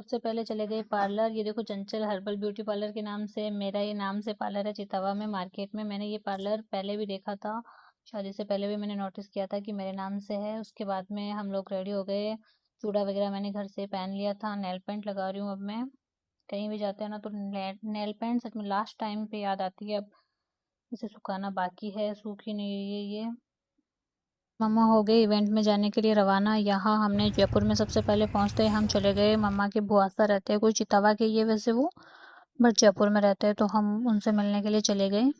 सबसे पहले चले गए पार्लर। ये देखो चंचल हर्बल ब्यूटी पार्लर के नाम से, मेरा ये नाम से पार्लर है चितवा में मार्केट में। मैंने ये पार्लर पहले भी देखा था, शादी से पहले भी मैंने नोटिस किया था कि मेरे नाम से है। उसके बाद में हम लोग रेडी हो गए, चूड़ा वगैरह मैंने घर से पहन लिया था, नेल पेंट लगा रही हूँ अब मैं। कहीं भी जाते हैं ना तो नेल पेंट सच में लास्ट टाइम पे याद आती है। अब इसे सुखाना बाकी है, सूखी नहीं हुई है ये। मम्मा हो गए इवेंट में जाने के लिए रवाना। यहाँ हमने जयपुर में सबसे पहले पहुंचते ही हम चले गए, मम्मा के बुआसा रहते हैं कोई चितवा के ये वैसे वो, बट जयपुर में रहते हैं तो हम उनसे मिलने के लिए चले गए।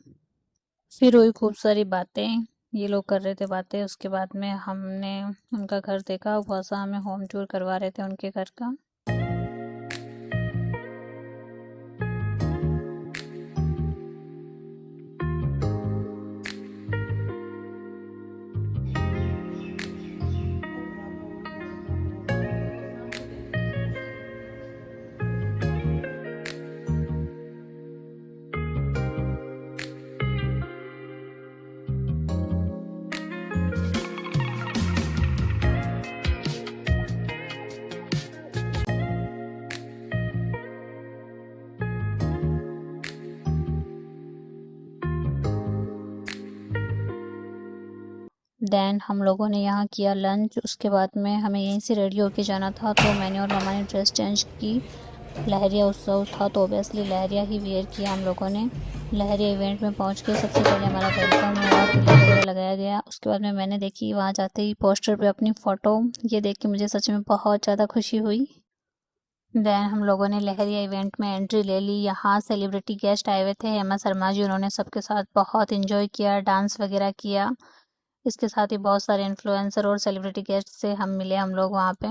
फिर हुई खूब सारी बातें, ये लोग कर रहे थे बातें। उसके बाद में हमने उनका घर देखा, बुआसा हमें होम टूर करवा रहे थे उनके घर का। देन हम लोगों ने यहाँ किया लंच। उसके बाद में हमें यहीं से रेडी होके जाना था, तो मैंने और मम्मा ने ड्रेस चेंज की। लहरिया उत्सव था तो ऑब्वियसली लहरिया ही वेयर किया हम लोगों ने। लहरिया इवेंट में पहुंच के सबसे पहले हमारा वेलकम हुआ, तिलक वगैरह लगाया गया। उसके बाद में मैंने देखी वहाँ जाते ही पोस्टर पे अपनी फ़ोटो, ये देख के मुझे सच में बहुत ज़्यादा खुशी हुई। देन हम लोगों ने लहरिया इवेंट में एंट्री ले ली। यहाँ सेलिब्रिटी गेस्ट आए हुए थे, हेमा शर्मा जी, उन्होंने सबके साथ बहुत इन्जॉय किया, डांस वगैरह किया। इसके साथ ही बहुत सारे इन्फ्लुएंसर और सेलिब्रिटी गेस्ट से हम मिले हम लोग वहाँ पे।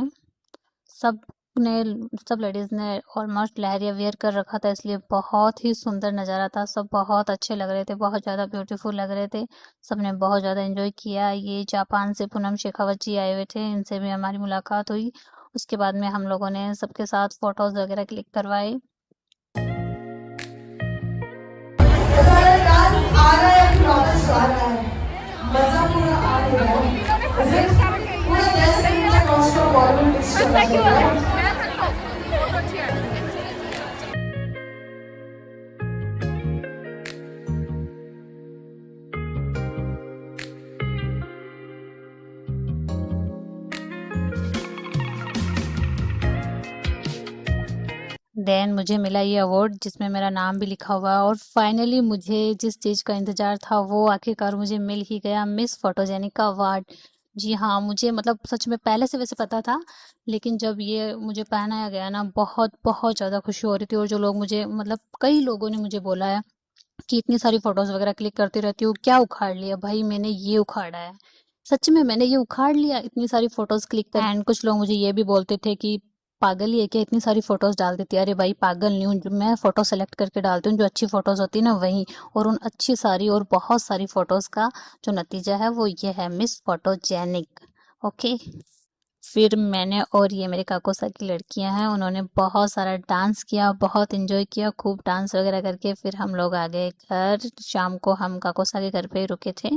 सब ने सब लेडीज़ ने ऑलमोस्ट लहरिया वेयर कर रखा था, इसलिए बहुत ही सुंदर नज़ारा था। सब बहुत अच्छे लग रहे थे, बहुत ज़्यादा ब्यूटीफुल लग रहे थे। सबने बहुत ज़्यादा एंजॉय किया। ये जापान से पूनम शेखावत जी आए हुए थे, इनसे भी हमारी मुलाकात हुई। उसके बाद में हम लोगों ने सबके साथ फ़ोटोज़ वगैरह क्लिक करवाए। डांस आ रहा है, फ्लॉलेस आ रहा है, मजा पूरा आ रहा है। इज इट पूरा 10 मिनट का नॉन स्टॉप बॉलीवुड मिक्स चल रहा है। देन मुझे मिला ये अवार्ड जिसमें मेरा नाम भी लिखा हुआ है, और फाइनली मुझे जिस चीज़ का इंतज़ार था वो आखिरकार मुझे मिल ही गया, मिस फोटोजेनिक का अवार्ड। जी हाँ, मुझे मतलब सच में पहले से वैसे पता था, लेकिन जब ये मुझे पहनाया गया ना, बहुत बहुत ज़्यादा खुशी हो रही थी। और जो लोग मुझे मतलब कई लोगों ने मुझे बोला है कि इतनी सारी फोटोज़ वगैरह क्लिक करती रहती हूँ, क्या उखाड़ लिया? भाई मैंने ये उखाड़ा है। सच में मैंने ये उखाड़ लिया इतनी सारी फोटोज़ क्लिक कर। एंड कुछ लोग मुझे ये भी बोलते थे कि पागल ही है क्या, इतनी सारी फोटोज़ डाल देती है। अरे भाई पागल नहीं हूँ, मैं फ़ोटो सेलेक्ट करके डालती हूँ जो अच्छी फ़ोटोज़ होती है ना वही। और उन अच्छी सारी और बहुत सारी फ़ोटोज़ का जो नतीजा है वो ये है, मिस फोटोजेनिक। ओके। फिर मैंने और ये मेरे काकोसा की लड़कियां हैं, उन्होंने बहुत सारा डांस किया, बहुत एंजॉय किया, खूब डांस वगैरह करके फिर हम लोग आ गए घर। शाम को हम काकोसा के घर पे ही रुके थे।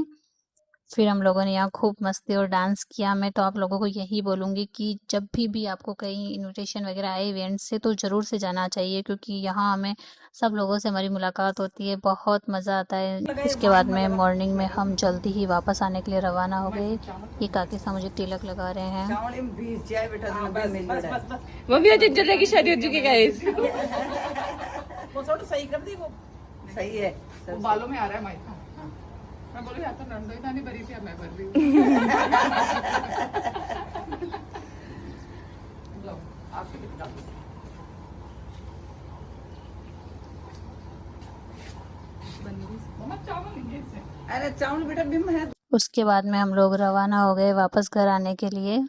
फिर हम लोगों ने यहाँ खूब मस्ती और डांस किया। मैं तो आप लोगों को यही बोलूँगी कि जब भी आपको कहीं इनविटेशन वगैरह आए इवेंट से तो ज़रूर से जाना चाहिए, क्योंकि यहाँ हमें सब लोगों से हमारी मुलाकात होती है, बहुत मज़ा आता है। इसके बाद में मॉर्निंग में हम जल्दी ही वापस आने के लिए रवाना हो गए। ये काकी सा मुझे तिलक लगा रहे हैं। मम्मी आज इंटरनेट की शादी हो चुकी है गाइस। वो थोड़ा सही कर दी, वो सही है, वो बालों में आ रहा है माइक। मैं बोली या तो नंदोई था नहीं भरी थी, अब मैं भर रही हूँ। लो, आपके भी डाल दो। मम्मा चावल लीजिए इससे। अरे चावल बेटा बिम है। उसके बाद में हम लोग रवाना हो गए वापस घर आने के लिए।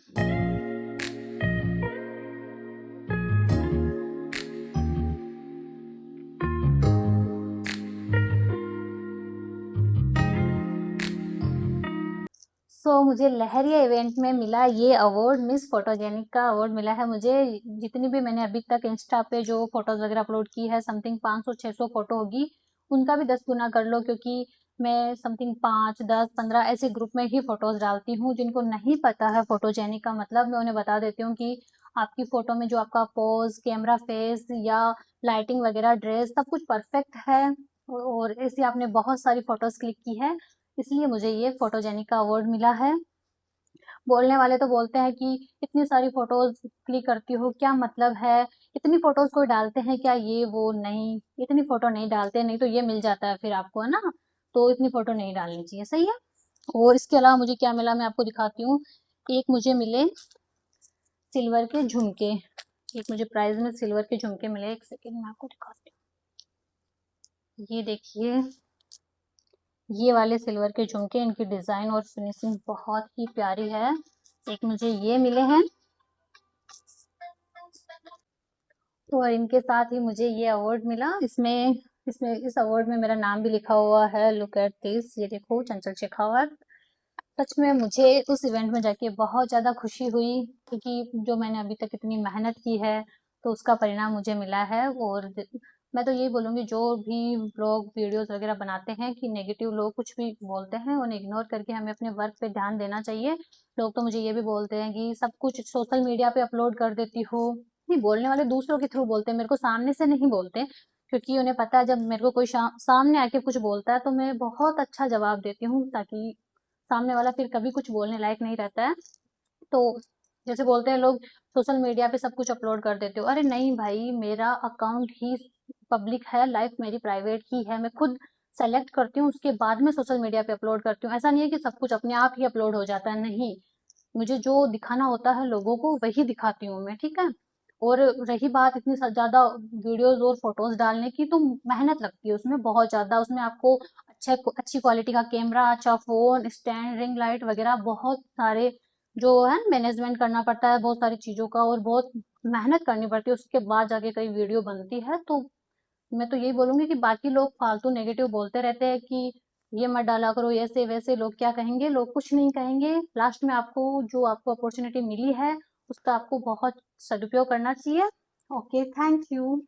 मुझे लहरिया इवेंट में मिला ये अवार्ड, मिस फोटोजेनिक का अवार्ड मिला है मुझे। जितनी भी मैंने अभी तक इंस्टा पे जो फोटोज वगैरह अपलोड की है, समथिंग 500-600 फोटो होगी, उनका भी 10 गुना कर लो, क्योंकि मैं समथिंग 5, 10, 15 ऐसे ग्रुप में ही फोटोज डालती हूँ। जिनको नहीं पता है फोटोजेनिक का मतलब, मैं उन्हें बता देती हूँ कि आपकी फोटो में जो आपका पोज, कैमरा फेस या लाइटिंग वगैरह, ड्रेस, सब कुछ परफेक्ट है और ऐसी आपने बहुत सारी फोटोज क्लिक की है, इसलिए मुझे ये फोटोजेनिक का अवार्ड मिला है। बोलने वाले तो बोलते हैं कि इतनी सारी फोटोज क्लिक करती हो, क्या मतलब है, इतनी फोटोज कोई डालते हैं क्या, ये वो, नहीं, इतनी फोटो नहीं डालते, नहीं तो ये मिल जाता है फिर आपको, है ना, तो इतनी फोटो नहीं डालनी चाहिए, सही है। और इसके अलावा मुझे क्या मिला मैं आपको दिखाती हूँ। एक मुझे मिले सिल्वर के झुमके, एक मुझे प्राइज में सिल्वर के झुमके मिले, एक सेकेंड मैं आपको दिखाती हूँ। ये देखिए, ये वाले सिल्वर के झुमके, इनकी डिजाइन और फिनिशिंग बहुत ही प्यारी है। एक मुझे ये मिले हैं और इनके साथ ही मुझे ये अवार्ड मिला। इसमें इसमें इस अवार्ड में मेरा नाम भी लिखा हुआ है, लुक एट दिस, ये देखो, चंचल शेखावत। सच में मुझे उस इवेंट में जाके बहुत ज़्यादा खुशी हुई, क्योंकि जो मैंने अभी तक इतनी मेहनत की है तो उसका परिणाम मुझे मिला है। और मैं तो यही बोलूँगी, जो भी ब्लॉग वीडियोस वगैरह बनाते हैं कि नेगेटिव लोग कुछ भी बोलते हैं उन्हें इग्नोर करके हमें अपने वर्क पे ध्यान देना चाहिए। लोग तो मुझे ये भी बोलते हैं कि सब कुछ सोशल मीडिया पे अपलोड कर देती हो। नहीं, बोलने वाले दूसरों के थ्रू बोलते हैं, मेरे को सामने से नहीं बोलते, क्योंकि उन्हें पता है जब मेरे को कोई सामने आके कुछ बोलता है तो मैं बहुत अच्छा जवाब देती हूँ, ताकि सामने वाला फिर कभी कुछ बोलने लायक नहीं रहता है। तो जैसे बोलते हैं लोग, सोशल मीडिया पे सब कुछ अपलोड कर देते हो, अरे नहीं भाई, मेरा अकाउंट ही पब्लिक है, लाइफ मेरी प्राइवेट ही है, मैं खुद सेलेक्ट करती हूँ उसके बाद में सोशल मीडिया पे अपलोड करती हूँ। ऐसा नहीं है कि सब कुछ अपने आप ही अपलोड हो जाता है, नहीं, मुझे जो दिखाना होता है लोगों को वही दिखाती हूँ मैं, ठीक है। और रही बात इतनी ज्यादा वीडियोस और फोटोज डालने की, तो मेहनत लगती है उसमें बहुत ज्यादा, उसमें आपको अच्छी क्वालिटी का कैमरा, अच्छा फोन, स्टैंड, रिंग लाइट वगैरह बहुत सारे जो है मैनेजमेंट करना पड़ता है बहुत सारी चीजों का, और बहुत मेहनत करनी पड़ती है, उसके बाद जाके कई वीडियो बनती है। तो मैं तो यही बोलूंगी कि बाकी लोग फालतू नेगेटिव बोलते रहते हैं कि ये मत डाला करो, ऐसे वैसे, लोग क्या कहेंगे, लोग कुछ नहीं कहेंगे। लास्ट में आपको जो आपको अपॉर्चुनिटी मिली है उसका आपको बहुत सदुपयोग करना चाहिए। Okay, thank you.